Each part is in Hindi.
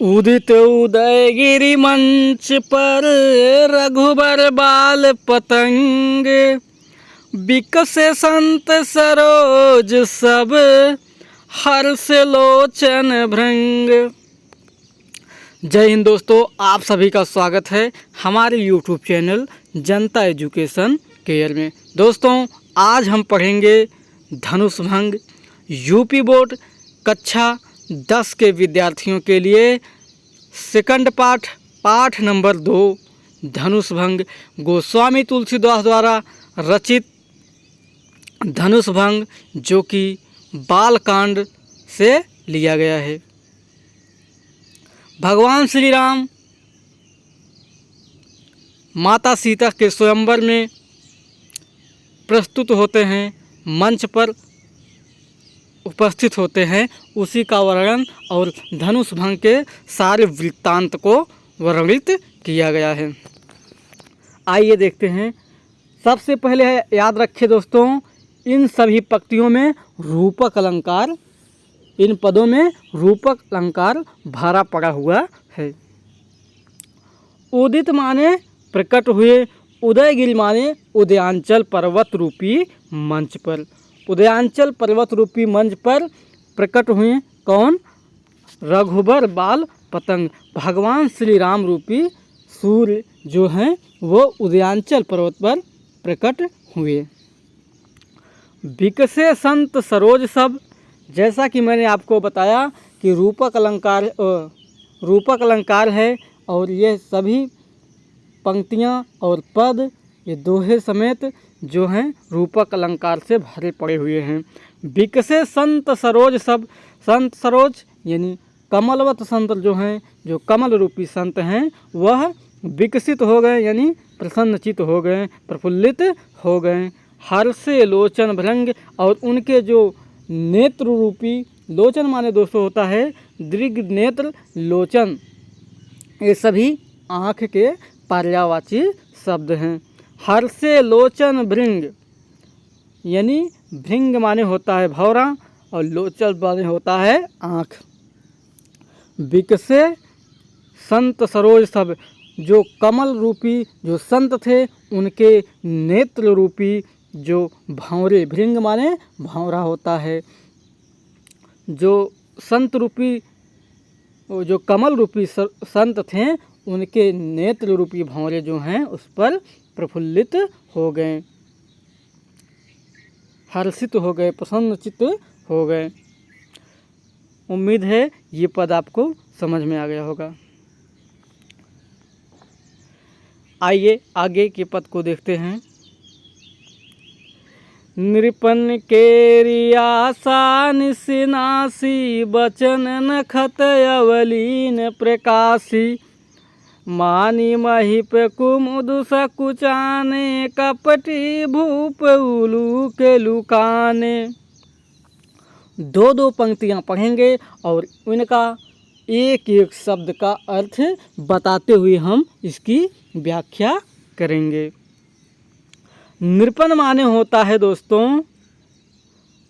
उदित उदयगिरि मंच पर रघुबर बाल पतंग, बिकसे संत सरोज सब हर्ष लोचन भृंग। जय हिंद दोस्तों, आप सभी का स्वागत है हमारे यूट्यूब चैनल जनता एजुकेशन केयर में। दोस्तों, आज हम पढ़ेंगे धनुष भंग। यूपी बोर्ड कक्षा 10 के विद्यार्थियों के लिए सेकंड पाठ नंबर 2 धनुष भंग, गोस्वामी तुलसीदास द्वारा रचित धनुष भंग, जो कि बालकांड से लिया गया है। भगवान श्री राम माता सीता के स्वयंवर में प्रस्तुत होते हैं, मंच पर उपस्थित होते हैं, उसी का वर्णन और धनुष भंग के सारे वृत्तांत को वर्णित किया गया है। आइए देखते हैं। सबसे पहले है, याद रखिए दोस्तों, इन सभी पंक्तियों में रूपक अलंकार, इन पदों में रूपक अलंकार भरा पड़ा हुआ है। उदित माने प्रकट हुए, उदयगिरि माने उदयांचल पर्वत रूपी मंच पर। उदयांचल पर्वत रूपी मंच पर प्रकट हुए कौन? रघुबर बाल पतंग, भगवान श्री राम रूपी सूर्य जो हैं वो उदयांचल पर्वत पर प्रकट हुए। बिकसे संत सरोज सब, जैसा कि मैंने आपको बताया कि रूपक अलंकार है और ये सभी पंक्तियाँ और पद ये दोहे समेत जो हैं रूपक अलंकार से भरे पड़े हुए हैं। बिकसे संत सरोज सब, संत सरोज यानी कमलवत संत जो हैं, जो कमल रूपी संत हैं, वह विकसित हो गए यानी प्रसन्नचित हो गए, प्रफुल्लित हो गए। हर्षे लोचन भृंग, और उनके जो नेत्र रूपी, लोचन माने दोस्तों होता है दीर्घ नेत्र, लोचन ये सभी आँख के पर्यायवाची शब्द हैं। हर्षे लोचन भृंग यानी भृंग माने होता है भौरा और लोचन माने होता है आँख। बिकसे संत सरोज सब, जो कमल रूपी जो संत थे उनके नेत्र रूपी जो भंवरे, भृंग माने भंवरा होता है, जो संत रूपी जो कमल रूपी संत थे उनके नेत्र रूपी भंवरे जो हैं उस पर प्रफुल्लित हो गए, हर्षित हो गए, प्रसन्नचित्त हो गए। उम्मीद है ये पद आपको समझ में आ गया होगा। आइए आगे के पद को देखते हैं। नृपन केरी आशा निसिनासी, बचन नखत अवलीन प्रकाशी, मानी महिप कुमुद सकुचाने, कपटी भूप उलू के लुकाने। दो पंक्तियां पढ़ेंगे और उनका एक एक शब्द का अर्थ बताते हुए हम इसकी व्याख्या करेंगे। नृपन माने होता है दोस्तों,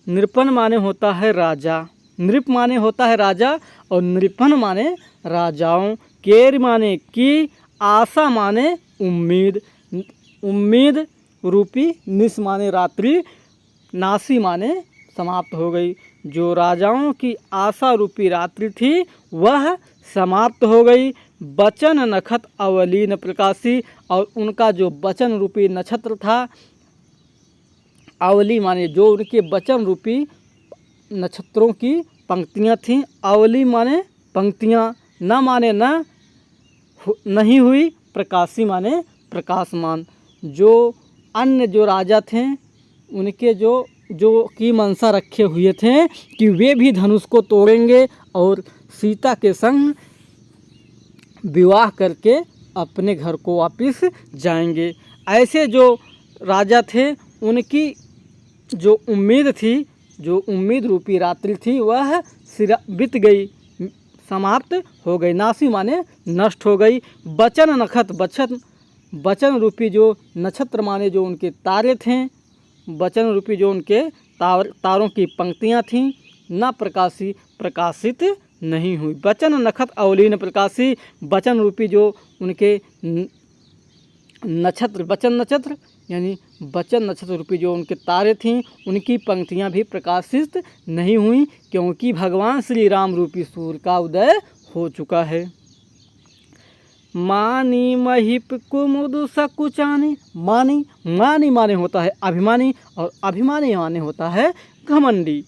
नृपन माने होता है राजा, नृप माने होता है राजा और नृपन माने राजाओं। केर माने की, आशा माने उम्मीद, उम्मीद रूपी, निस माने रात्रि, नासी माने समाप्त हो गई। जो राजाओं की आशा रूपी रात्रि थी वह समाप्त हो गई। बचन नखत अवलीन प्रकाशी, और उनका जो बचन रूपी नक्षत्र था, अवली माने जो उनके बचन रूपी नक्षत्रों की पंक्तियां थीं, अवली माने पंक्तियां, न माने न नहीं हुई, प्रकाशी माने प्रकाशमान। जो अन्य जो राजा थे उनके जो की मनसा रखे हुए थे कि वे भी धनुष को तोड़ेंगे और सीता के संग विवाह करके अपने घर को वापस जाएंगे, ऐसे जो राजा थे उनकी जो उम्मीद थी, जो उम्मीद रूपी रात्रि थी वह बीत गई, समाप्त हो गई। नासी माने नष्ट हो गई। बचन नखत, बचन रूपी जो नक्षत्र माने जो उनके तारे थे, बचन रूपी जो उनके तारों की पंक्तियां थीं, न प्रकाशित नहीं हुई। वचन नक्षत्र अवलीन प्रकाशी, वचन रूपी जो उनके नक्षत्र, वचन नक्षत्र यानी वचन नक्षत्र रूपी जो उनके तारे थीं, उनकी पंक्तियां भी प्रकाशित नहीं हुई, क्योंकि भगवान श्री राम रूपी सूर्य का उदय हो चुका है। मानी महिप कुमुद सकुचानी, मानी मानी माने होता है अभिमानी, और अभिमानी माने होता है घमंडी।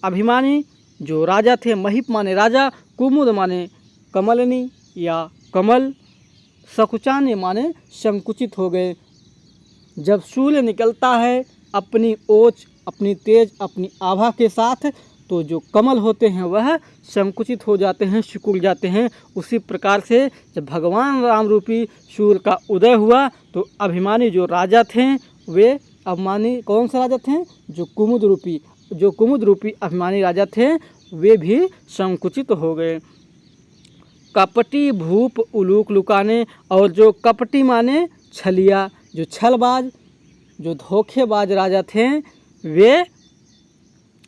अभिमानी जो राजा थे, महिप माने राजा, कुमुद माने कमलनी या कमल, सकुचानी माने संकुचित हो गए। जब सूर्य निकलता है अपनी ओज, अपनी तेज, अपनी आभा के साथ, तो जो कमल होते हैं वह संकुचित हो जाते हैं, सिकुड़ जाते हैं। उसी प्रकार से जब भगवान राम रूपी सूर्य का उदय हुआ तो अभिमानी जो राजा थे, वे अभिमानी कौन से राजा थे? जो कुमुद रूपी अभिमानी राजा थे, वे भी संकुचित हो गए। कपटी भूप उलूक लुकाने, और जो कपटी माने छलिया, जो छलबाज, जो धोखेबाज राजा थे, वे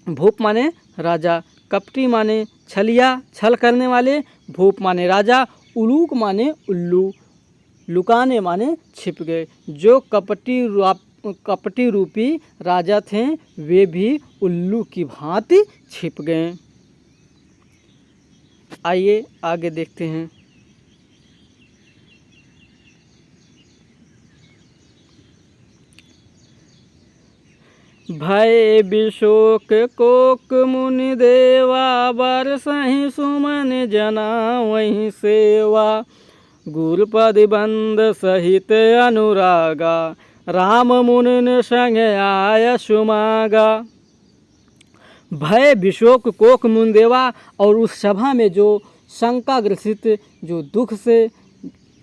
भूप माने राजा, कपटी माने छलिया, छल करने वाले, भूप माने राजा, उलूक माने उल्लू, लुकाने माने छिप गए। जो कपटी रूपी राजा थे, वे भी उल्लू की भांति छिप गए। आइए आगे देखते हैं। भय विशोक कोक मुनि देवा, बरसहि सुमन जना वहीं सेवा। गुरुपद बंद सहित अनुरागा, राम मुनि संग आय सुमागा। भय विशोक कोक मुनि देवा, और उस सभा में जो शंका ग्रसित, जो दुख से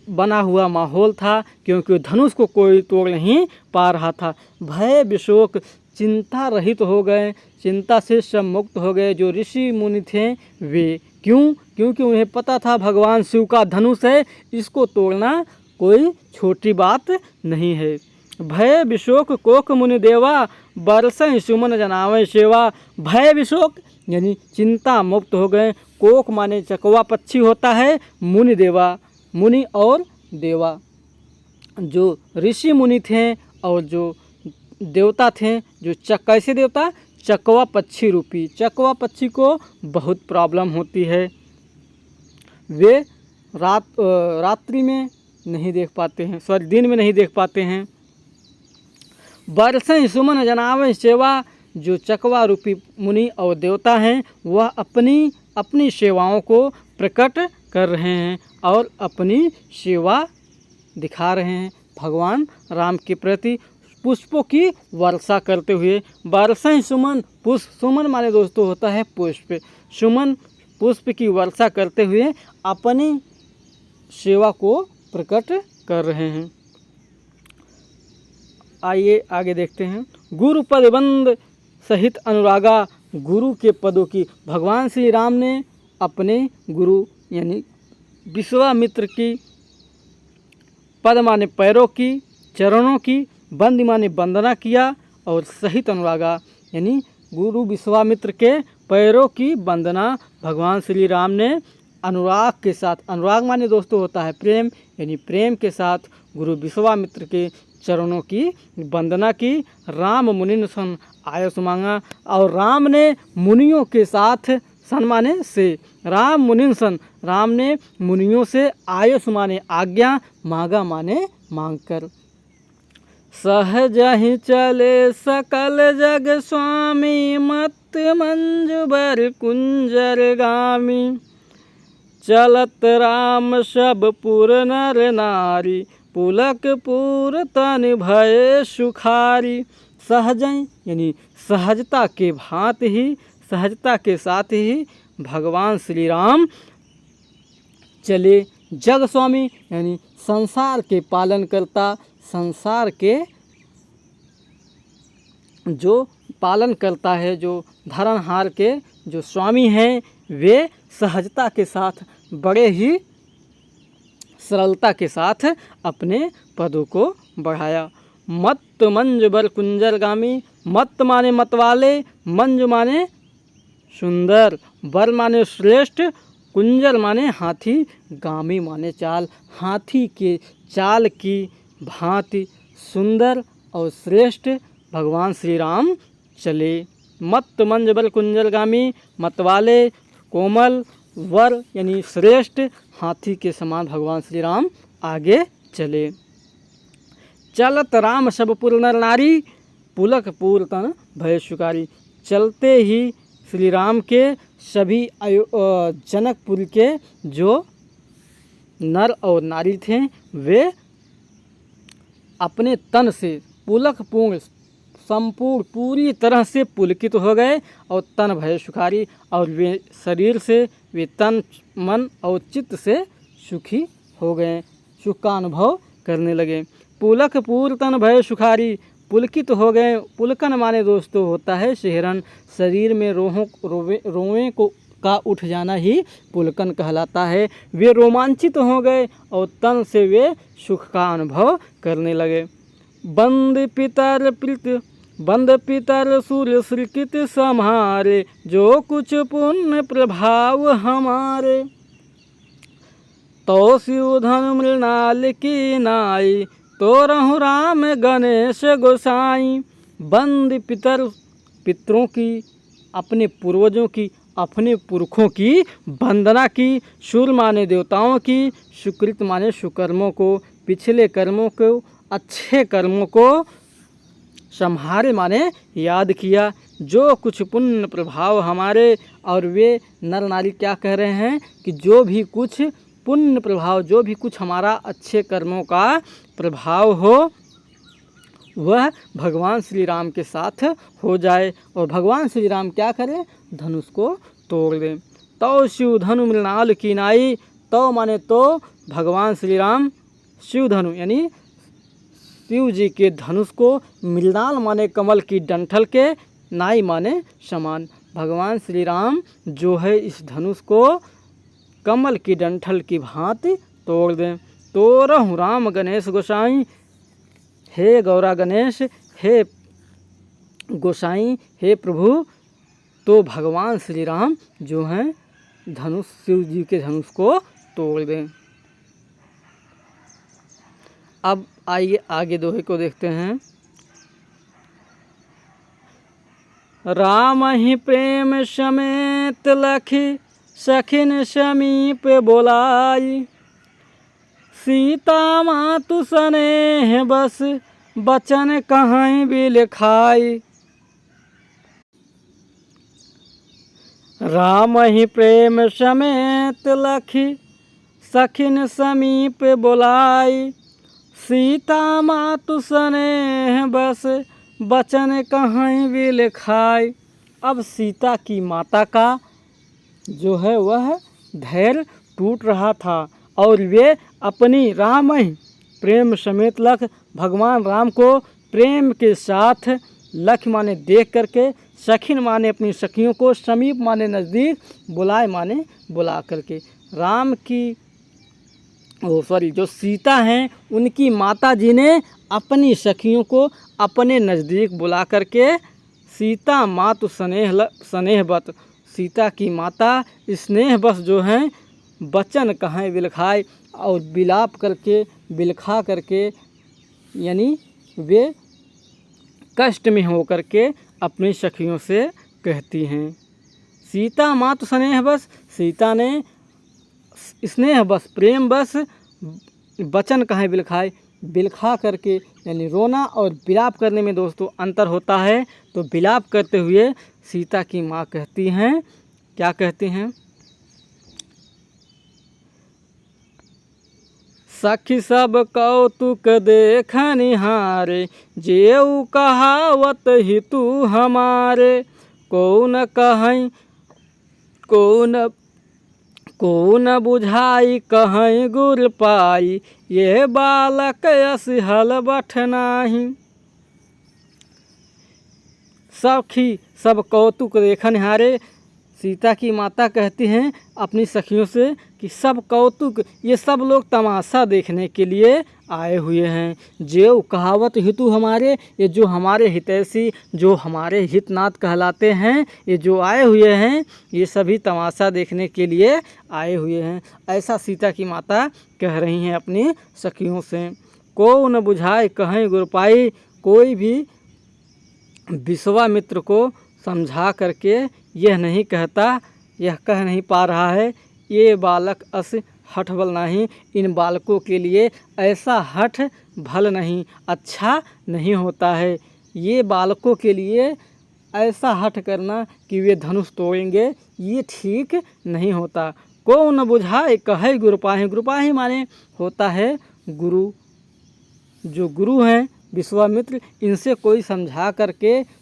बना हुआ माहौल था, क्योंकि धनुष को कोई तोड़ नहीं पा रहा था। भय विशोक चिंता रहित हो गए, चिंता से सब मुक्त हो गए जो ऋषि मुनि थे वे। क्यों? क्योंकि उन्हें पता था भगवान शिव का धनुष है, इसको तोड़ना कोई छोटी बात नहीं है। भय विशोक कोक मुनि देवा, बरसहि सुमन जनावै सेवा। भय विशोक यानी चिंता मुक्त हो गए। कोक माने चकवा पक्षी होता है, मुनि देवा, मुनि और देवा, जो ऋषि मुनि थे और जो देवता थे, जो कैसे देवता? चकवा पक्षी रूपी। चकवा पक्षी को बहुत प्रॉब्लम होती है, वे रात्रि में नहीं देख पाते हैं, सॉरी दिन में नहीं देख पाते हैं। बरसहि सुमन जनावै सेवा, जो चकवा रूपी मुनि और देवता हैं, वह अपनी सेवाओं को प्रकट कर रहे हैं और अपनी सेवा दिखा रहे हैं भगवान राम के प्रति, पुष्पों की वर्षा करते हुए। बरसहि सुमन, पुष्प, सुमन माने दोस्तों होता है पुष्प, सुमन पुष्प की वर्षा करते हुए अपनी सेवा को प्रकट कर रहे हैं। आइए आगे देखते हैं। गुरु पद बंद सहित अनुरागा, गुरु के पदों की, भगवान श्री राम ने अपने गुरु यानी विश्वामित्र की, पद माने पैरों की, चरणों की, बंद माने वंदना किया, और सहित अनुरागा यानी गुरु विश्वामित्र के पैरों की वंदना भगवान श्री राम ने अनुराग के साथ, अनुराग माने दोस्तों होता है प्रेम, यानी प्रेम के साथ गुरु विश्वामित्र के चरणों की वंदना की। राम मुनि सन आयस मांगा, और राम ने मुनियों के साथ, सन माने से, राम मुनि सन, राम ने मुनियों से आयस माने आज्ञा, मांगा माने मांग कर। सहज ही चले सकल जग स्वामी, मत मंजु बर कुंजर गामी। चलत राम सब पुर नर नारी, पुलक पुर तन भय सुखारी। सहज यानी सहजता के भांति ही, सहजता के साथ ही भगवान श्री राम चले। जग स्वामी यानी संसार के पालन करता, संसार के जो पालन करता है, जो धर्महार के जो स्वामी हैं, वे सहजता के साथ, बड़े ही सरलता के साथ अपने पदों को बढ़ाया। मत मंज बर कुंजर गामी, मत माने मतवाले, मंज माने सुंदर, बर माने श्रेष्ठ, कुंजर माने हाथी, गामी माने चाल। हाथी के चाल की भांति सुंदर और श्रेष्ठ भगवान श्री राम चले। मत मंज बल कुंजर गामी, मतवाले कोमल वर यानी श्रेष्ठ हाथी के समान भगवान श्री राम आगे चले। चलत राम सब पुर नर नारी, पुलक पूर तन भय सुकारी। चलते ही श्री राम के सभी जनकपुर के जो नर और नारी थे वे अपने तन से पुलक पूर्ण संपूर्ण पूरी तरह से पुलकित हो गए और तन भय सुखारी, और वे शरीर से वे तन मन और चित्त से सुखी हो गए, सुख का अनुभव करने लगे। पुलक पूर तन भय सुखारी, पुलकित हो गए। पुलकन माने दोस्तों होता है सिहरन, शरीर में रोएं को का उठ जाना ही पुलकन कहलाता है। वे रोमांचित हो गए और तन से वे सुख का अनुभव करने लगे। बंद पितर सूर्य श्रीकित सम्हारे, जो कुछ पुण्य प्रभाव हमारे। तो शिव धन मृणाल की नाई, तो रहु राम गणेश गोसाई। बंद पितरों की, अपने पूर्वजों की, अपने पुरखों की वंदना की। शूर माने देवताओं की, सुकृत माने सुकर्मों को, पिछले कर्मों को, अच्छे कर्मों को संहारे माने याद किया। जो कुछ पुण्य प्रभाव हमारे, और वे नर नारी क्या कह रहे हैं कि जो भी कुछ पुण्य प्रभाव, जो भी कुछ हमारा अच्छे कर्मों का प्रभाव हो वह भगवान श्री राम के साथ हो जाए। और भगवान श्री राम क्या करें, धनुष को तोड़ दें। तो शिव धनु मृणाल की नाई, तो माने तो भगवान श्री राम शिव धनु यानी शिव जी के धनुष को, मृणाल माने कमल की डंठल के, नाई माने समान। भगवान श्री राम जो है इस धनुष को कमल की डंठल की भांति तोड़ दें। तो रहु राम गणेश गोसाई, हे गौरा गणेश, हे गोसाई, हे प्रभु। तो भगवान श्री राम जो हैं धनुष, शिव जी के धनुष को तोड़ दें। अब आइए आगे दोहे को देखते हैं। राम ही प्रेम समेत लखी, सखिन समीप बोलाई। सीता मातु स्नेह बस, बचन कहीं भी लिखाई। राम ही प्रेम समेत लखी, सखिन समीप बोलाई। सीता मातु स्नेह बस, बचन कहीं भी लिखाई। अब सीता की माता का जो है वह धैर्य टूट रहा था और वे अपनी राम ही प्रेम समेत लख, भगवान राम को प्रेम के साथ, लख माने देख करके, सखिन माने अपनी सखियों को, समीप माने नज़दीक, बुलाए माने बुला करके। राम की जो सीता हैं उनकी माता जी ने अपनी सखियों को अपने नज़दीक बुला करके, सीता मातु स्नेहवत, सीता की माता स्नेह बस जो हैं बचन कहाँ बिलखाए, और बिलाप करके, बिलखा करके, यानी वे कष्ट में हो करके अपनी सखियों से कहती हैं। सीता मातु स्नेह बस, सीता ने स्नेह बस, प्रेम बस, बचन कहाँ बिलखाए, बिलखा करके, यानी रोना और बिलाप करने में दोस्तों अंतर होता है। तो बिलाप करते हुए सीता की माँ कहती हैं, क्या कहती हैं, सखी सब कौतुक देख निहारे, जेऊ कहावत ही तू हमारे। कौन कहीं कौन बुझाई कहीं गुर पाई, ये बालक असहल बठनाही। सखी सब कौतुक देख निहारे, सीता की माता कहती हैं अपनी सखियों से कि सब कौतुक, ये सब लोग तमाशा देखने के लिए आए हुए हैं। जेव कहावत हितु हमारे, ये जो हमारे हितैषी, जो हमारे हितनाथ कहलाते हैं, ये जो आए हुए हैं, ये सभी तमाशा देखने के लिए आए हुए हैं। ऐसा सीता की माता कह रही हैं अपनी सखियों से। को न बुझाए कहें गुरपाई, कोई भी विश्वामित्र को समझा करके यह नहीं कहता, यह कह नहीं पा रहा है ये बालक अस हठ बल नहीं, इन बालकों के लिए ऐसा हठ भल नहीं, अच्छा नहीं होता है। ये बालकों के लिए ऐसा हठ करना कि वे धनुष तोड़ेंगे, ये ठीक नहीं होता। को न बुझाए कहे गुरुपाही, गुरुपाही माने होता है गुरु। जो गुरु हैं विश्वामित्र, इनसे कोई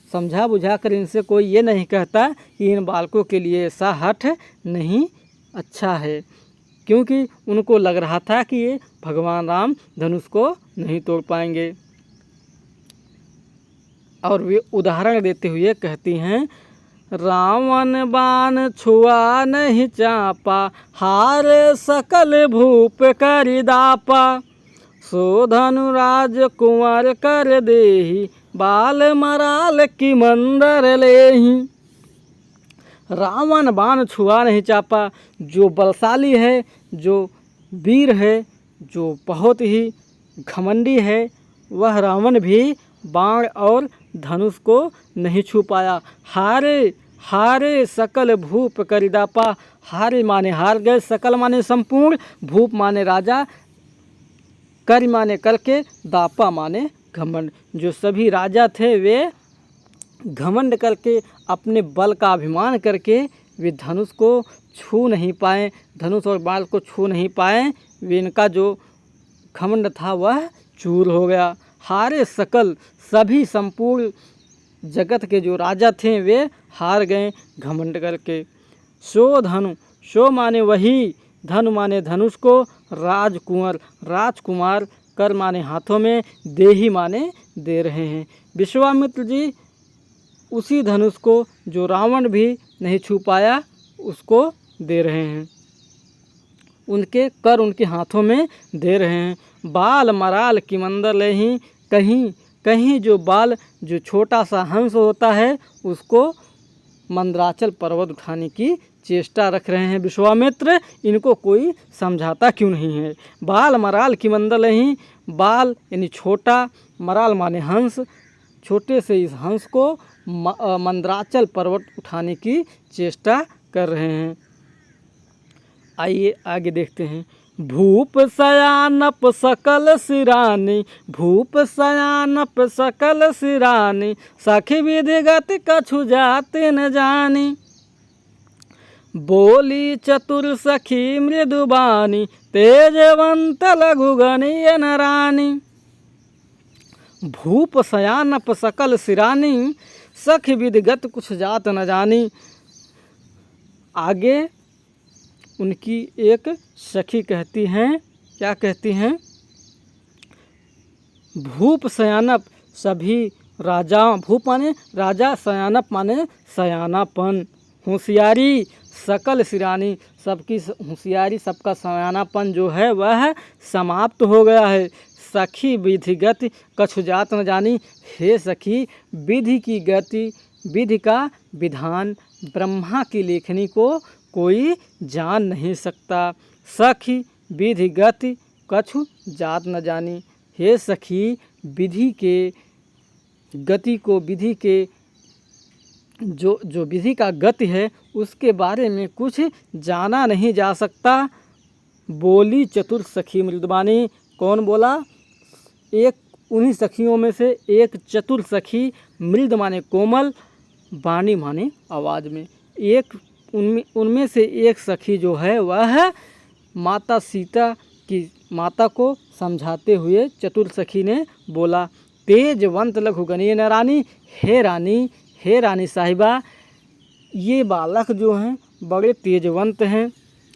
समझा बुझा कर इनसे कोई ये नहीं कहता कि इन बालकों के लिए ऐसा हठ नहीं अच्छा है, क्योंकि उनको लग रहा था कि ये भगवान राम धनुष को नहीं तोड़ पाएंगे। और वे उदाहरण देते हुए कहती हैं, रावण बाण छुआ नहीं चापा, हार सकल भूप कर दापा, सो धनुराज कुंवर कर देहि, बाल मराल की मंदर लेहि। रावण बाण छुआ नहीं चापा, जो बलशाली है, जो वीर है, जो बहुत ही घमंडी है, वह रावण भी बाण और धनुष को नहीं छू पाया। हारे हारे सकल भूप करिदापा, हारे माने हार गए, सकल माने संपूर्ण, भूप माने राजा, कर माने करके, दापा माने घमंड। जो सभी राजा थे वे घमंड करके, अपने बल का अभिमान करके वे धनुष को छू नहीं पाए, धनुष और बाण को छू नहीं पाए। वे इनका जो घमंड था वह चूर हो गया। हारे सकल, सभी संपूर्ण जगत के जो राजा थे वे हार गए घमंड करके। सो धनु, सो माने वही, धनु माने धनुष को, राजकुंवर राजकुमार, कर माने हाथों में, देही माने दे रहे हैं। विश्वामित्र जी उसी धनुष को जो रावण भी नहीं छू पाया उसको दे रहे हैं, उनके कर उनके हाथों में दे रहे हैं। बाल मराल की मंदर लेहि, कहीं कहीं जो बाल, जो छोटा सा हंस होता है उसको मंदराचल पर्वत उठाने की चेष्टा रख रहे हैं विश्वामित्र। इनको कोई समझाता क्यों नहीं है। बाल मराल की मंदर लेहि, बाल यानी छोटा, मराल माने हंस, छोटे से इस हंस को मंदराचल पर्वत उठाने की चेष्टा कर रहे हैं। आइए आगे देखते हैं। भूप सयानप सकल सिरानी, भूप सयानप सकल सिरानी, सखी विधिगत कछु जाते न जानी, बोली चतुर सखी मृदुबानी, तेजवंत लघु गणिय रानी। भूप सयानप सकल सिरानी, सखी विधिगत कुछ जात न जानी। आगे उनकी एक सखी कहती हैं, क्या कहती हैं, भूप सयानप, सभी राजा, भूप माने राजा, सयानप माने सयानापन, होशियारी, सकल सिरानी, सबकी होशियारी, सबका सयानापन जो है वह समाप्त हो गया है। सखी विधिगत कछु जात न जानी, हे सखी विधि की गति, विधि का विधान, ब्रह्मा की लेखनी को कोई जान नहीं सकता। सखी विधि गति कछु जात न जानी, हे सखी विधि के गति को, विधि के जो विधि का गति है उसके बारे में कुछ जाना नहीं जा सकता। बोली चतुर सखी मृदबानी, कौन बोला? एक उन्हीं सखियों में से एक चतुर सखी, मृद माने कोमल, बानी माने आवाज़ में, एक उनमें से एक सखी जो है वह माता सीता की माता को समझाते हुए चतुर सखी ने बोला, तेजवंत लघु गणिय न रानी, हे रानी साहिबा, ये बालक जो हैं बड़े तेजवंत हैं।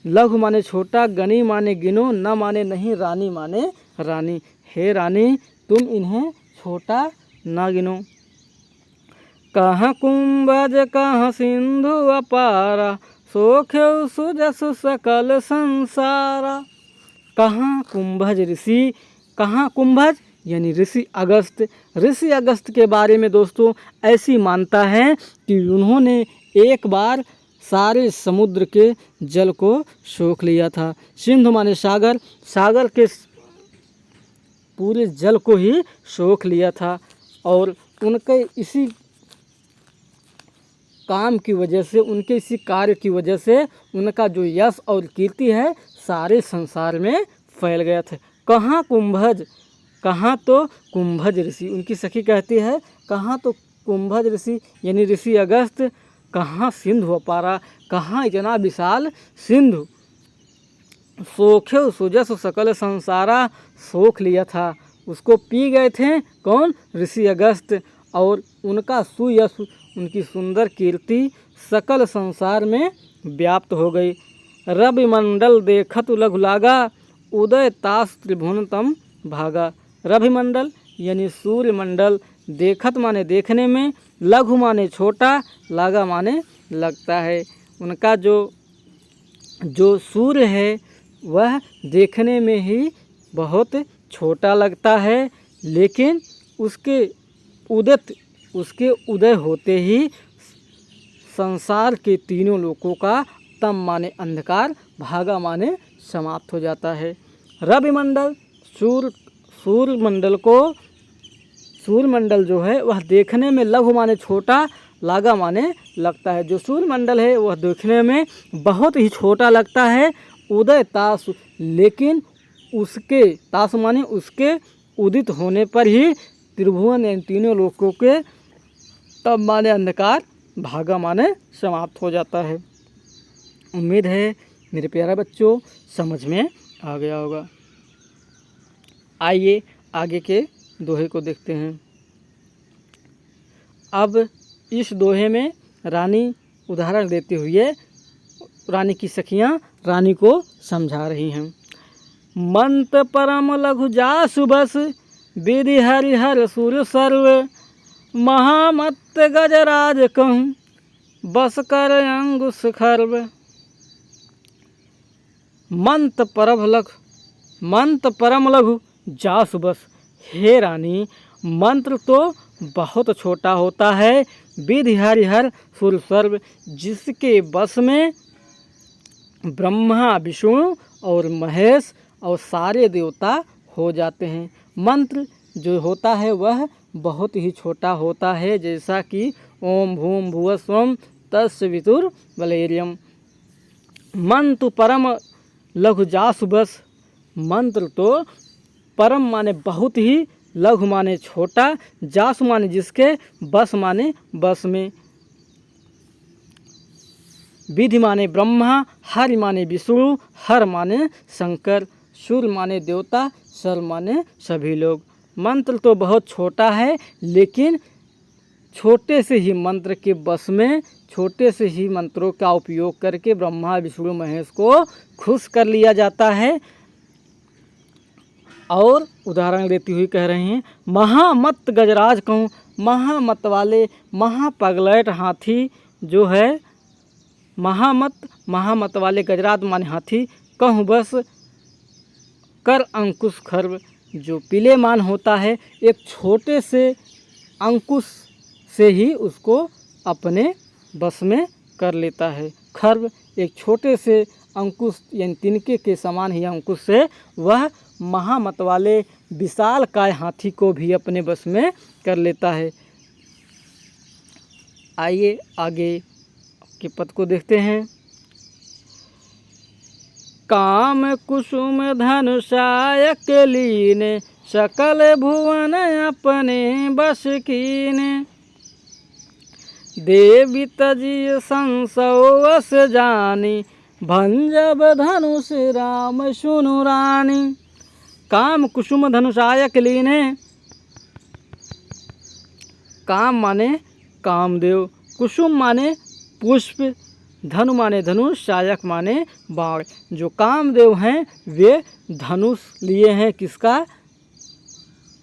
लघु माने छोटा, गणी माने गिनो, न माने नहीं, रानी माने रानी। हे रानी तुम इन्हें छोटा न गिनो। कहाँ कुंभज कहाँ सिंधु अपारा, सोख्यो सुजसु सकल संसारा। कहाँ कुंभज ऋषि, कहाँ कुंभज यानी ऋषि अगस्त। ऋषि अगस्त के बारे में दोस्तों ऐसी मानता है कि उन्होंने एक बार सारे समुद्र के जल को सोख लिया था। सिंधु माने सागर, सागर के पूरे जल को ही सोख लिया था। और उनके इसी काम की वजह से, उनके इसी कार्य की वजह से उनका जो यश और कीर्ति है सारे संसार में फैल गया था। कहाँ कुंभज, कहाँ तो कुंभज ऋषि, उनकी सखी कहती है कहाँ तो कुंभज ऋषि यानी ऋषि अगस्त, कहाँ सिंधु अपारा, कहाँ इतना विशाल सिंधु। सोख्यो सुजस सकल संसारा, सोख लिया था, उसको पी गए थे कौन, ऋषि अगस्त। और उनका सुयश, उनकी सुंदर कीर्ति सकल संसार में व्याप्त हो गई। रवि मंडल देखत लघु लागा, उदय तास त्रिभुवन तम भागा। रवि मंडल यानी सूर्य मंडल, देखत माने देखने में, लघु माने छोटा, लागा माने लगता है। उनका जो सूर्य है वह देखने में ही बहुत छोटा लगता है, लेकिन उसके उदय होते ही संसार के तीनों लोकों का तम माने अंधकार, भागा माने समाप्त हो जाता है। रवि मंडल सूर्य मंडल जो है वह देखने में लघु माने छोटा, लागा माने लगता है। जो सूर्य मंडल है वह देखने में बहुत ही छोटा लगता है। उदय तास, लेकिन उसके तास माने उसके उदित होने पर ही त्रिभुवन यानी तीनों लोकों के तब माने अंधकार, भागा माने समाप्त हो जाता है। उम्मीद है मेरे प्यारे बच्चों समझ में आ गया होगा। आइए आगे के दोहे को देखते हैं। अब इस दोहे में रानी उदाहरण देते हुए रानी की सखियाँ रानी को समझा रही हैं। मंत परम लघु जासु बस, विधि हरिहर सुर सर्व, महामत्त गजराज कहूँ, बस कर अंगुश खर्व। मंत परम लघु जासु बस, हे रानी मंत्र तो बहुत छोटा होता है, विधि हरिहर सुर सर्व, जिसके बस में ब्रह्मा विष्णु और महेश और सारे देवता हो जाते हैं। मंत्र जो होता है वह बहुत ही छोटा होता है, जैसा कि ओम भूम भुवः स्वम तत्सवितुर वरेण्यम। मंत्र परम लघु जासु बस, मंत्र तो परम माने बहुत ही, लघु माने छोटा, जासु माने जिसके, बस माने बस में, विधि माने ब्रह्मा, हरि माने विष्णु, हर माने शंकर, सुर माने देवता, सर्व माने सभी लोग। मंत्र तो बहुत छोटा है, लेकिन छोटे से ही मंत्र के बस में, छोटे से ही मंत्रों का उपयोग करके ब्रह्मा विष्णु महेश को खुश कर लिया जाता है। और उदाहरण देती हुई कह रहे हैं, महामत्त गजराज कहूँ, महामत वाले महापगलैट हाथी जो है, महामत वाले गजराज माने हाथी, कहूँ बस कर अंकुश खर्व, जो पिलेमान होता है एक छोटे से अंकुश से ही उसको अपने बस में कर लेता है। खर्व एक छोटे से अंकुश यानी तिनके के समान ही अंकुश से वह महामत वाले विशाल काय हाथी को भी अपने बस में कर लेता है। आइए आगे के पद को देखते हैं। काम कुसुम धनुषायक लीने, सकल भुवन अपने बस कीने, देवी तजी संसवस जानी, भंजब धनुष राम सुनु रानी। काम कुसुम धनुषायक लीने, काम माने कामदेव, कुसुम माने पुष्प, धनु माने धनुष, सायक माने बाण। जो कामदेव हैं वे धनुष लिए हैं, किसका,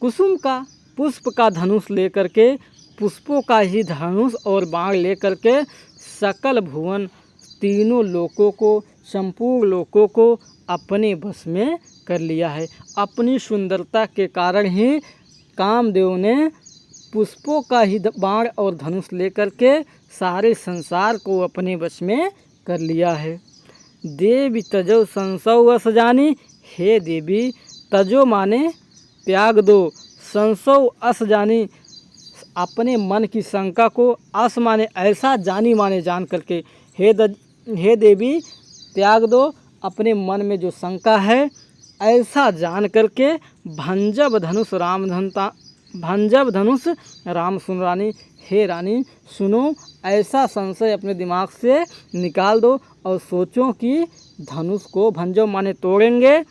कुसुम का, पुष्प का धनुष लेकर के पुष्पों का ही धनुष और बाण लेकर के सकल भुवन तीनों लोकों को, संपूर्ण लोकों को अपने बस में कर लिया है। अपनी सुंदरता के कारण ही कामदेव ने पुष्पों का ही बाण और धनुष लेकर के सारे संसार को अपने वश में कर लिया है। देवी तजो संशय वश जानी, हे देवी तजो माने त्याग दो, संशय अस जानी अपने मन की शंका को, अस माने ऐसा, जानी माने जान करके, हे देवी त्याग दो अपने मन में जो शंका है ऐसा जान करके। भंजब धनुष राम सुन रानी, हे रानी सुनो, ऐसा संशय अपने दिमाग से निकाल दो और सोचो कि धनुष को, भंजब माने तोड़ेंगे,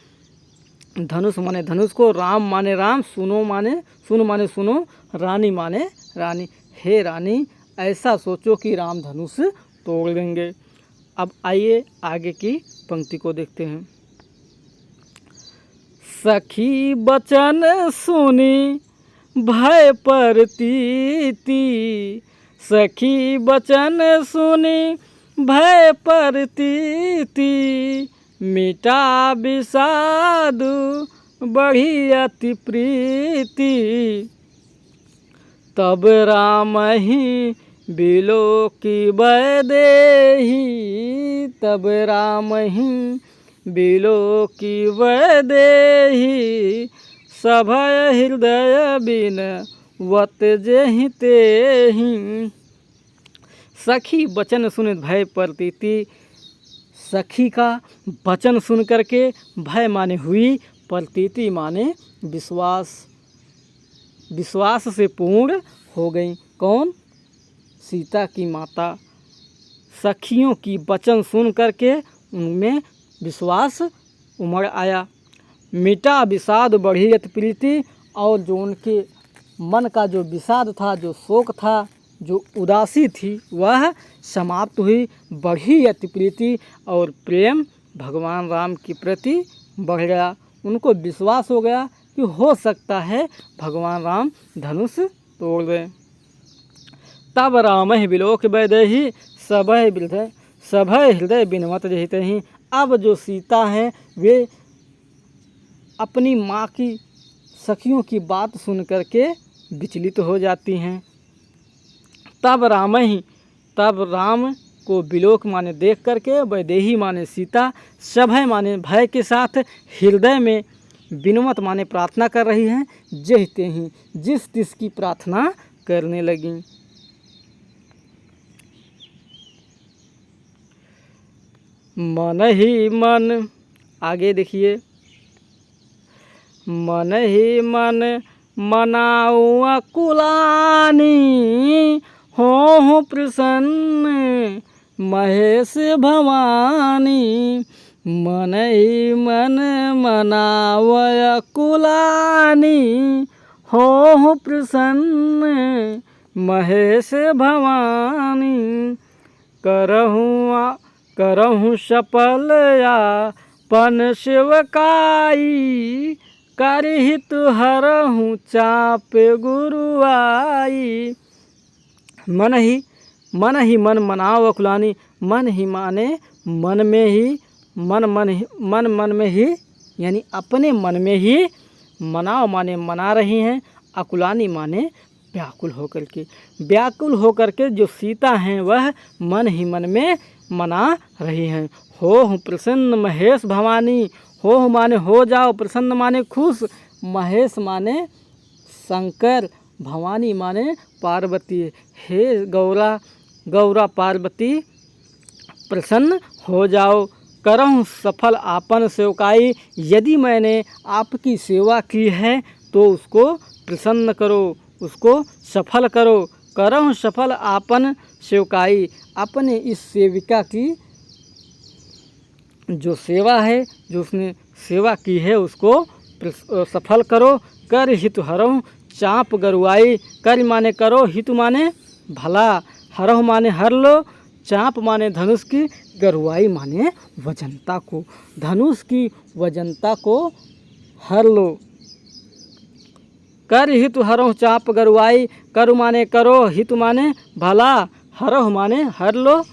धनुष माने धनुष को, राम माने राम, सुनो माने सुनो, रानी माने रानी, हे रानी ऐसा सोचो कि राम धनुष तोड़ देंगे। अब आइए आगे की पंक्ति को देखते हैं। सखी बचन सुनी भय परतीति, सखी बचन सुनी भय परतीति, मिटा विषाद बढ़ी अति प्रीति, तब राम ही बिलो की वैदेही, तब राम ही बिलो की वैदेही, सभय हृदय बिन वत जेहि तेहि। सखी वचन सुन भय परतीति, सखी का वचन सुन करके भय माने हुई, परतीति माने विश्वास, विश्वास से पूर्ण हो गई। कौन? सीता की माता। सखियों की वचन सुन करके उनमें विश्वास उमड़ आया। मिटा विषाद बढ़ी अति प्रीति, और जो उनके मन का जो विषाद था, जो शोक था, जो उदासी थी, वह समाप्त हुई। बढ़ी अति प्रीति, और प्रेम भगवान राम के प्रति बढ़ गया। उनको विश्वास हो गया कि हो सकता है भगवान राम धनुष तोड़ दें। तब राम बिलोक वैदेही, सभय हृदय बिनवत जहितहि। अब जो सीता हैं वे अपनी माँ की, सखियों की बात सुन करके विचलित हो जाती हैं। तब राम को बिलोक माने देख करके, वैदेही माने सीता, सभय माने भय के साथ, हृदय में बिनवत माने प्रार्थना कर रही हैं, जहिते ही जिस तिस की प्रार्थना करने लगी। मन ही मन, आगे देखिए, मन ही मन मनाऊं अकुलानी, हो प्रसन्न महेश भवानी। मन ही मन मनाव अकुलानी, हो प्रसन्न महेश भवानी। करहूँ सफल यापन सेवकाई, करहित हरहूँ चाप गुरुआई। मन ही मन मनाव अकुलानी, मन ही माने मन में ही, मन में ही यानी अपने मन में ही, मनाव माने मना रही हैं, अकुलानी माने व्याकुल होकर के जो सीता हैं वह मन ही मन में मना रही हैं। हो प्रसन्न महेश भवानी, हो माने हो जाओ, प्रसन्न माने खुश, महेश माने शंकर, भवानी माने पार्वती। हे गौरा पार्वती प्रसन्न हो जाओ। करहूँ सफल आपन सेवकाई, यदि मैंने आपकी सेवा की है तो उसको प्रसन्न करो, उसको सफल करो। करहूँ सफल आपन सेवकाई, अपने इस सेविका की जो सेवा है, जो उसने सेवा की है उसको सफल करो। कर हित हरहूँ चाप गरुआई, कर माने करो, हित माने भला, हरहूँ माने हर लो, चाप माने धनुष की, गरुआई माने वजनता को, धनुष की वजनता को हर लो। कर हितु हरहु चाप गरुआई। करु माने करो, हितु माने भला, हरहु माने हर लो,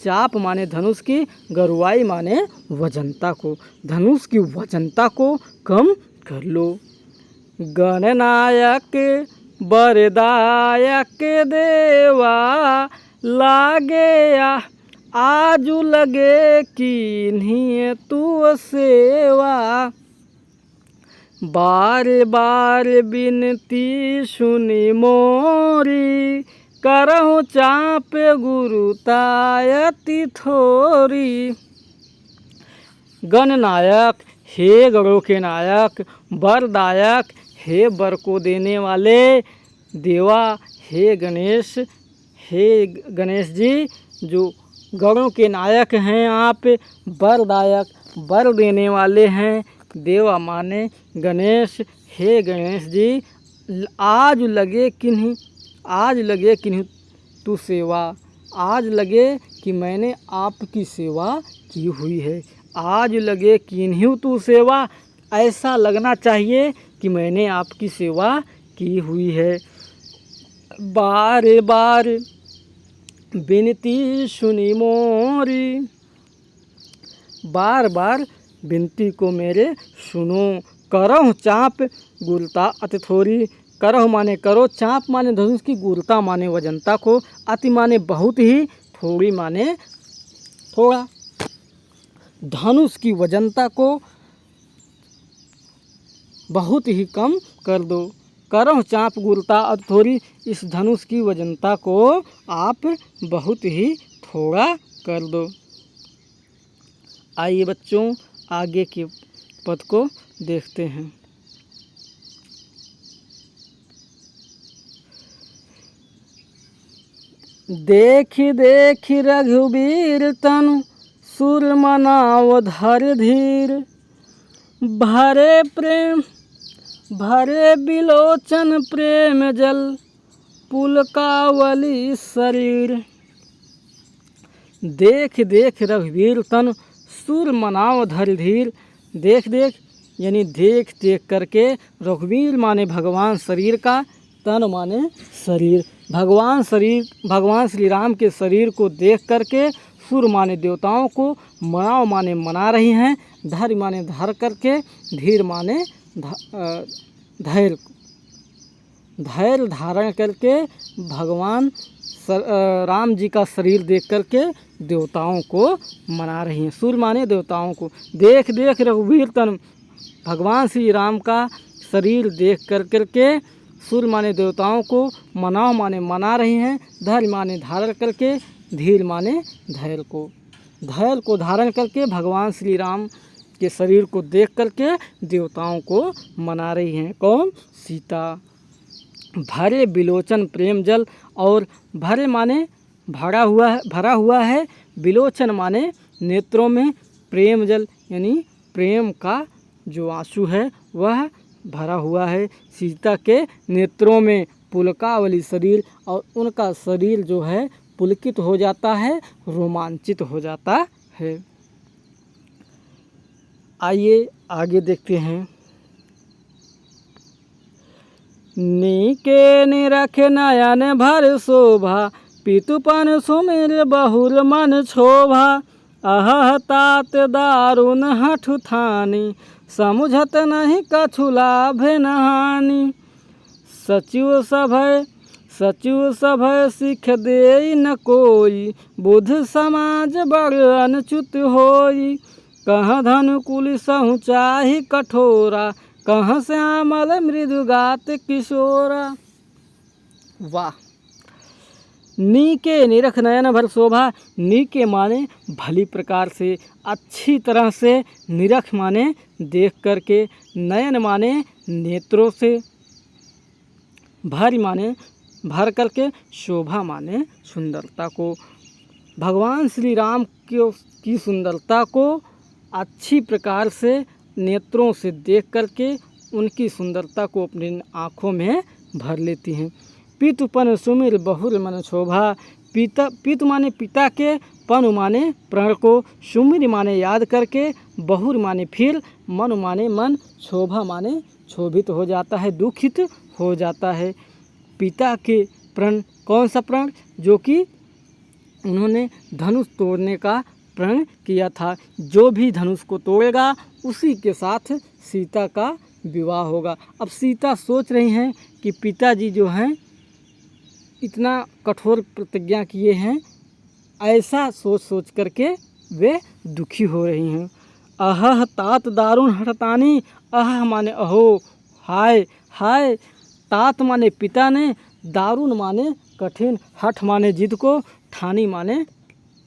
चाप माने धनुष की, गरुआई माने वजनता को, धनुष की वजनता को कम कर लो। गणनायक बरदायक देवा, लागे आजू लगे कीन्ही तू सेवा। बार बार बिनती सुनी मोरी, करहु चाप गुरुतायति थोरी। गणनायक हे गणों के नायक, वरदायक हे वर को देने वाले, देवा हे गणेश जी जो गणों के नायक हैं आप, वरदायक वर देने वाले हैं। देवा माने गणेश, हे गणेश जी आज लगे किन्हीं तू सेवा, आज लगे कि मैंने आपकी सेवा की हुई है। आज लगे किन्हीं तू सेवा, ऐसा लगना चाहिए कि मैंने आपकी सेवा की हुई है। बार बार विनती सुनी मोरी, बार बार विनती को मेरे सुनो। करहु चाप गुरुता अति थोरी, करहु माने करो, चाप माने धनुष की, गुरुता माने वजनता को, अति माने बहुत ही, थोड़ी माने थोड़ा। धनुष की वजनता को बहुत ही कम कर दो। करहु चाप गुरुता अति थोरी, इस धनुष की वजनता को आप बहुत ही थोड़ा कर दो। आइए बच्चों आगे के पद को देखते हैं। देखी देखी रघुवीर तनु, सुर मनाव धर धीर। भरे बिलोचन प्रेम जल, पुलकावली शरीर। देख देख रघुवीर तनु, सुर मनाव धर धीर। देख देख यानी देख देख करके, रघुवीर माने भगवान शरीर का, तन माने शरीर, भगवान श्री राम के शरीर को देख करके, सुर माने देवताओं को, मनाव माने मना रही हैं, धर माने धर करके, धीर माने धैर्य धारण करके, भगवान राम जी का शरीर देख करके देवताओं को मना रही हैं। सुर माने देवताओं को। देख देख रघुवीर तन, भगवान श्री राम का शरीर देख करके, सुर माने देवताओं को, मनाव माने मना रही हैं, धैर्य माने धारण करके, धीर माने धैर्य को धारण करके, भगवान श्री राम के शरीर को देख करके देवताओं को मना रही हैं। कौन? सीता। भरे बिलोचन प्रेम जल, और भरे माने भरा हुआ है, बिलोचन माने नेत्रों में, प्रेम जल यानी प्रेम का जो आंसू है वह भरा हुआ है सीता के नेत्रों में। पुलकावली शरीर, और उनका शरीर जो है पुलकित हो जाता है, रोमांचित हो जाता है। आइए आगे देखते हैं। नीके निरख नयन भर शोभा, पितुपन सुमिर बहुल मन क्षोभा। अह तात दारुण हठु थानी, समुझत नहीं कछु लाभ न हानि। सचिव सभय सिख दे न कोई, बुध समाज बड़ अनुचित होई। कहाँ धनुकुल सहु चाहि कठोरा, कहाँ श्यामल मृदु गात किशोरा। वाह। नीके निरख नयन भर शोभा, नीके माने भली प्रकार से, अच्छी तरह से, निरख माने देख करके, नयन माने नेत्रों से, भर माने भर करके, शोभा माने सुंदरता को। भगवान श्री राम की सुंदरता को अच्छी प्रकार से नेत्रों से देख करके उनकी सुंदरता को अपनी आँखों में भर लेती हैं। पीतुपन सुमिर बहुल मन शोभा, पितु माने पिता के, पनु माने प्रण को, सुमिर माने याद करके, बहुर माने फिर, मन माने मन, क्षोभा माने क्षोभित हो जाता है, दुखित हो जाता है। पिता के प्रण, कौन सा प्रण? जो कि उन्होंने धनुष तोड़ने का प्रण किया था। जो भी धनुष को तोड़ेगा उसी के साथ सीता का विवाह होगा। अब सीता सोच रही हैं कि पिताजी जो हैं इतना कठोर प्रतिज्ञा किए हैं, ऐसा सोच सोच करके वे दुखी हो रही हैं। अहह तात दारुण हठतानी, अह माने अहो, हाय हाय, तात माने पिता ने, दारुण माने कठिन, हठ माने जिद को, ठानी माने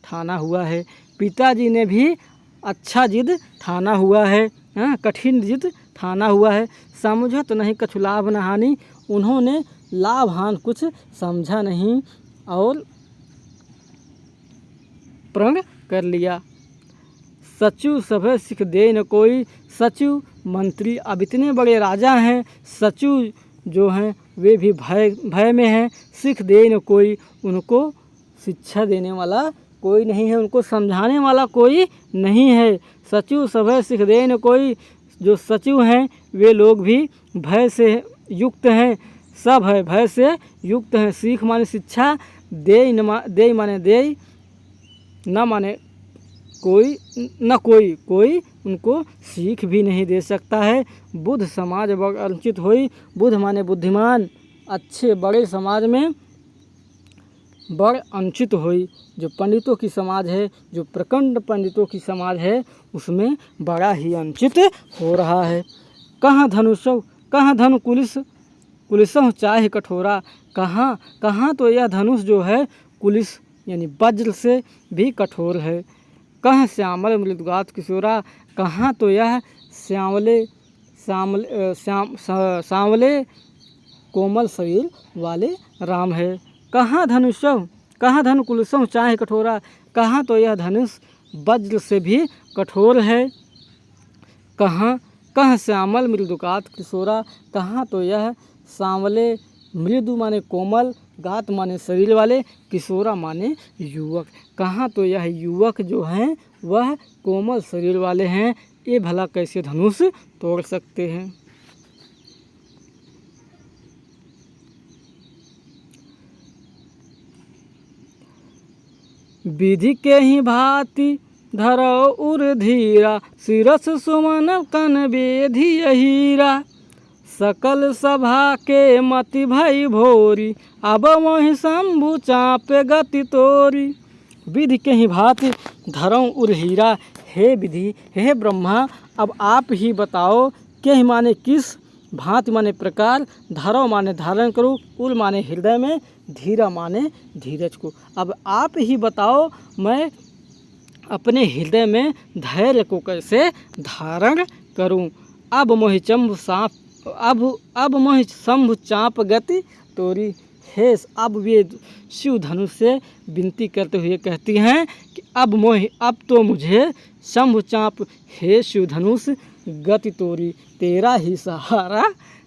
ठाना हुआ है। पिताजी ने भी अच्छा जिद ठाना हुआ है, कठिन जिद ठाना हुआ है। समझत नहीं कछु लाभ न हानि, उन्होंने लाभ हानि कुछ समझा नहीं और प्रण कर लिया। सचिव सभय सिख दे न कोई, सचिव मंत्री अब इतने बड़े राजा हैं, सचिव जो हैं वे भी भय में हैं। सिख दे न कोई, उनको शिक्षा देने वाला कोई नहीं है, उनको समझाने वाला कोई नहीं है। सचिव सभय सिख दे न कोई, जो सचिव हैं वे लोग भी भय से युक्त हैं, सब है भय से युक्त हैं। सीख माने शिक्षा, दे माने दे, न माने कोई, न कोई उनको सीख भी नहीं दे सकता है। बुद्ध समाज बड़ अनुचित होई, बुद्ध माने बुद्धिमान, अच्छे बड़े समाज में बड़ अनुचित होई। जो पंडितों की समाज है, जो प्रकांड पंडितों की समाज है, उसमें बड़ा ही अनुचित हो रहा है। कहाँ धनुषौ, कहाँ धनु कुलिसहु चाहे कठोरा, कहाँ तो यह धनुष जो है कुलिस यानी वज्र से भी कठोर है। कहाँ श्यामल मृदुगात किशोरा, कहाँ तो यह सांवले कोमल शरीर वाले राम है। कहाँ धनुषौ, कहाँ धनु कुलिसहु चाहे कठोरा, कहाँ तो यह धनुष वज्र से भी कठोर है। कहाँ श्यामल मृदुगात किशोरा, कहाँ तो यह सांवले, मृदु माने कोमल, गात माने शरीर वाले, किशोरा माने युवक, कहाँ तो यह युवक जो हैं वह कोमल शरीर वाले हैं, ये भला कैसे धनुष तोड़ सकते हैं। विधि के ही भांति धरो उर धीरा, शिरस सुमन कन बेधी हीरा, सकल सभा के मति भई भोरी, अब मोहि शंभु चापे गति तोरी। विधि के ही भांति धरऊँ उर हीरा, हे विधि, हे ब्रह्मा, अब आप ही बताओ। के ही माने किस, भांति माने प्रकार, धरो माने धारण करो, उर माने हृदय में, धीरा माने धीरज को। अब आप ही बताओ मैं अपने हृदय में धैर्य को कैसे धारण करूं। अब मोहि चंबु सांप, अब मोहि शंभु चाप गति तोरी। हे, अब वे शिव धनुष से विनती करते हुए कहती हैं कि अब तो मुझे शंभु चाप, हे शिव धनुष, गति तोरी, तेरा ही सहारा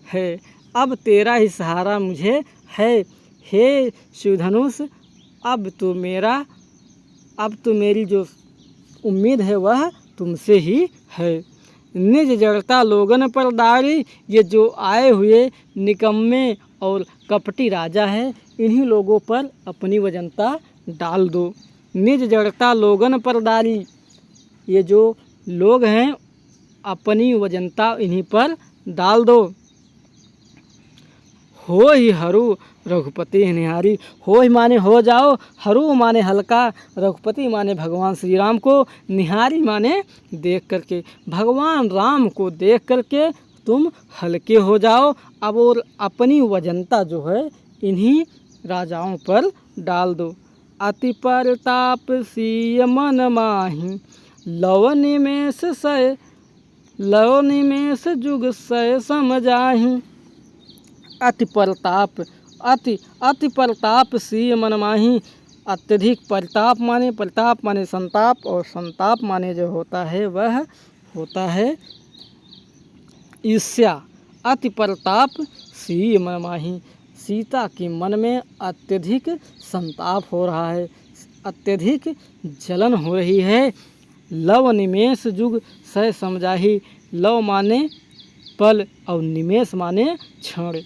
है, अब तेरा ही सहारा मुझे है। हे शिव धनुष, अब तो मेरी जो उम्मीद है वह तुमसे ही है। निज जड़ता लोगन पर दारी, ये जो आए हुए निकम्मे और कपटी राजा है, इन्हीं लोगों पर अपनी वजनता डाल दो। निज जड़ता लोगन पर दारी, ये जो लोग हैं अपनी वजनता इन्हीं पर डाल दो। हो ही हरू रघुपति निहारी, हो ही माने हो जाओ, हरू माने हल्का, रघुपति माने भगवान श्री राम को, निहारी माने देख करके, भगवान राम को देख करके तुम हल्के हो जाओ। अब और अपनी वजनता जो है इन्हीं राजाओं पर डाल दो। अति परताप सीय मन माही, लव निमेष जुग सय समझाही। अति परताप सीय मन माही, अत्यधिक प्रताप माने संताप, और संताप माने जो होता है वह होता है ईर्ष्या। अति प्रताप सीय मन माही, सीता के मन में अत्यधिक संताप हो रहा है, अत्यधिक जलन हो रही है। लव निमेष जुग सह समझाही। लव माने पल और निमेष माने क्षण।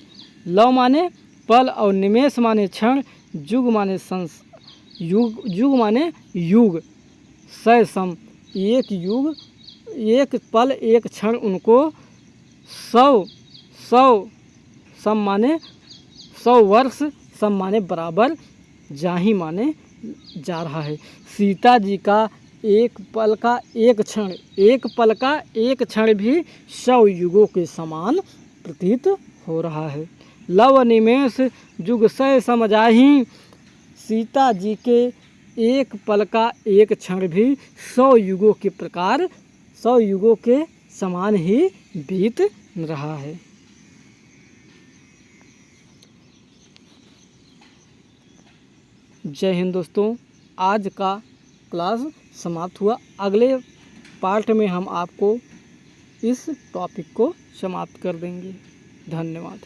लव माने पल और निमेष माने क्षण। जुग माने युग माने युग। सह सम एक युग, एक पल, एक क्षण उनको 100 सम माने 100 वर्ष, सम माने बराबर, जाही माने जा रहा है। सीता जी का एक पल का एक क्षण, एक पल का एक क्षण भी 100 युगों के समान प्रतीत हो रहा है। लव निमेष जुग सह समझाही। सीता जी के एक पल का एक क्षण भी 100 युगों के प्रकार, 100 युगों के समान ही बीत रहा है। जय हिंद दोस्तों, आज का क्लास समाप्त हुआ। अगले पार्ट में हम आपको इस टॉपिक को समाप्त कर देंगे। धन्यवाद।